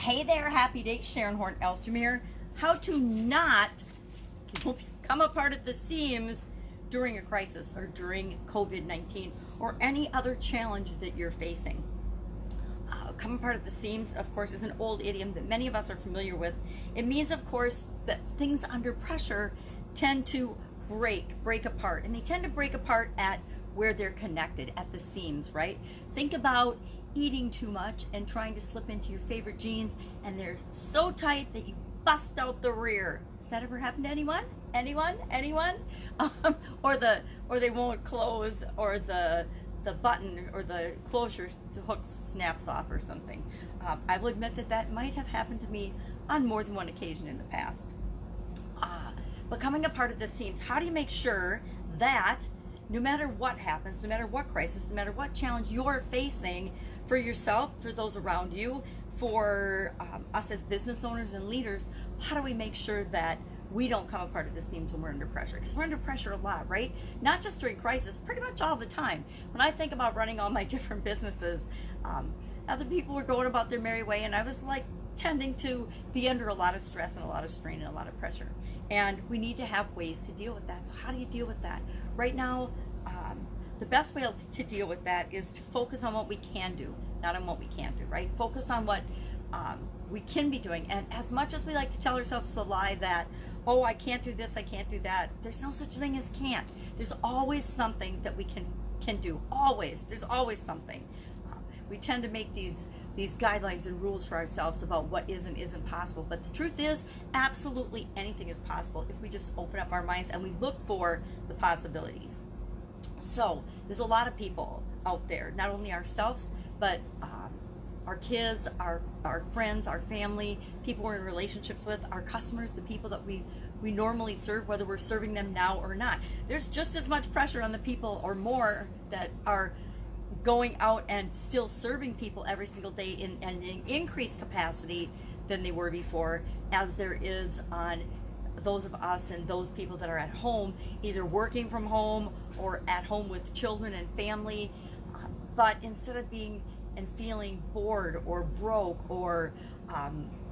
Hey there, happy day, Sharon Horne-Ellstrom here. How to not come apart at the seams during a crisis or during COVID-19 or any other challenge that you're facing. Come apart at the seams, of course, is an old idiom that many of us are familiar with. It means, of course, that things under pressure tend to break apart, and they tend to break apart at where they're connected, at the seams, right? Think about eating too much and trying to slip into your favorite jeans, and they're so tight that you bust out the rear. Has that ever happened to anyone? Anyone? Or they won't close, or the button or the closure, the hook snaps off or something. I will admit that might have happened to me on more than one occasion in the past. But coming apart at the seams, how do you make sure that no matter what happens, no matter what crisis, no matter what challenge you're facing for yourself, for those around you, for us as business owners and leaders, how do we make sure that we don't come apart at the seams when we're under pressure? Because we're under pressure a lot, right? Not just during crisis, pretty much all the time. When I think about running all my different businesses, other people were going about their merry way, and I was like tending to be under a lot of stress and a lot of strain and a lot of pressure. And we need to have ways to deal with that. So how do you deal with that? Right now, the best way to deal with that is to focus on what we can do, not on what we can't do, right? Focus on what we can be doing. And as much as we like to tell ourselves the lie that, oh, I can't do this, I can't do that, there's no such thing as can't. There's always something that we can do. Always. There's always something. We tend to make these guidelines and rules for ourselves about what is and isn't possible. But the truth is, absolutely anything is possible if we just open up our minds and we look for the possibilities. So there's a lot of people out there, not only ourselves, but our kids, our friends, our family, people we're in relationships with, our customers, the people that we normally serve, whether we're serving them now or not. There's just as much pressure on the people or more that are going out and still serving people every single day in an increased capacity than they were before, as there is on those of us and those people that are at home, either working from home or at home with children and family. But instead of being and feeling bored or broke or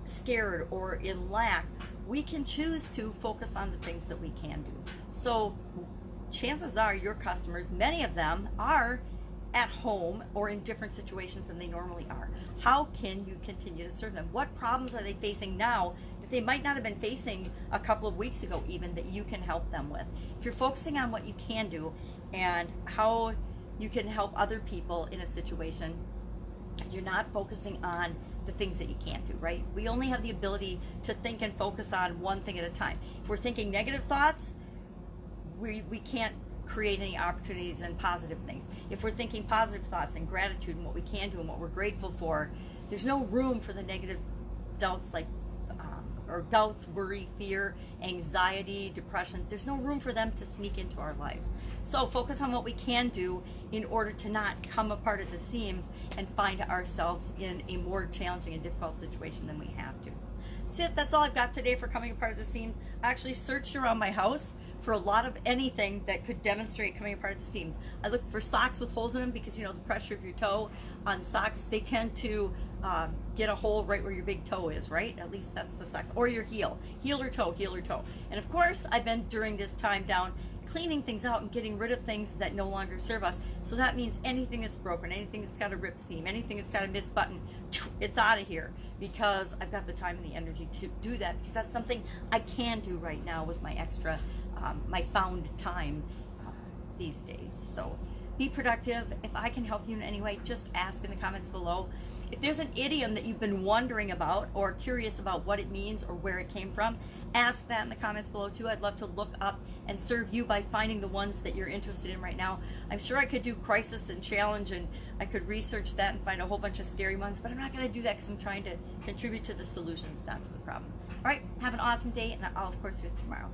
scared or in lack, we can choose to focus on the things that we can do. So chances are your customers, many of them, are at home or in different situations than they normally are. How can you continue to serve them? What problems are they facing now that they might not have been facing a couple of weeks ago even, that you can help them with? If you're focusing on what you can do and how you can help other people in a situation, you're not focusing on the things that you can't do, right? We only have the ability to think and focus on one thing at a time. If we're thinking negative thoughts, we can't create any opportunities and positive things. If we're thinking positive thoughts and gratitude and what we can do and what we're grateful for, there's no room for the negative doubts doubts, worry, fear, anxiety, depression. There's no room for them to sneak into our lives. So focus on what we can do in order to not come apart at the seams and find ourselves in a more challenging and difficult situation than we have to. That's it. That's all I've got today for coming apart at the seams. I actually searched around my house for a lot of anything that could demonstrate coming apart at the seams. I looked for socks with holes in them because, you know, the pressure of your toe on socks, they tend to get a hole right where your big toe is, right? At least that's the socks. Or your heel or toe. And of course, I've been during this time down cleaning things out and getting rid of things that no longer serve us. So that means anything that's broken, anything that's got a ripped seam, anything that's got a missed button, it's out of here, because I've got the time and the energy to do that, because that's something I can do right now with my extra, my found time these days. So be productive. If I can help you in any way, just ask in the comments below. If there's an idiom that you've been wondering about or curious about what it means or where it came from, ask that in the comments below too. I'd love to look up and serve you by finding the ones that you're interested in right now. I'm sure I could do crisis and challenge, and I could research that and find a whole bunch of scary ones, but I'm not going to do that because I'm trying to contribute to the solutions, not to the problem. All right, have an awesome day, and I'll of course see you tomorrow.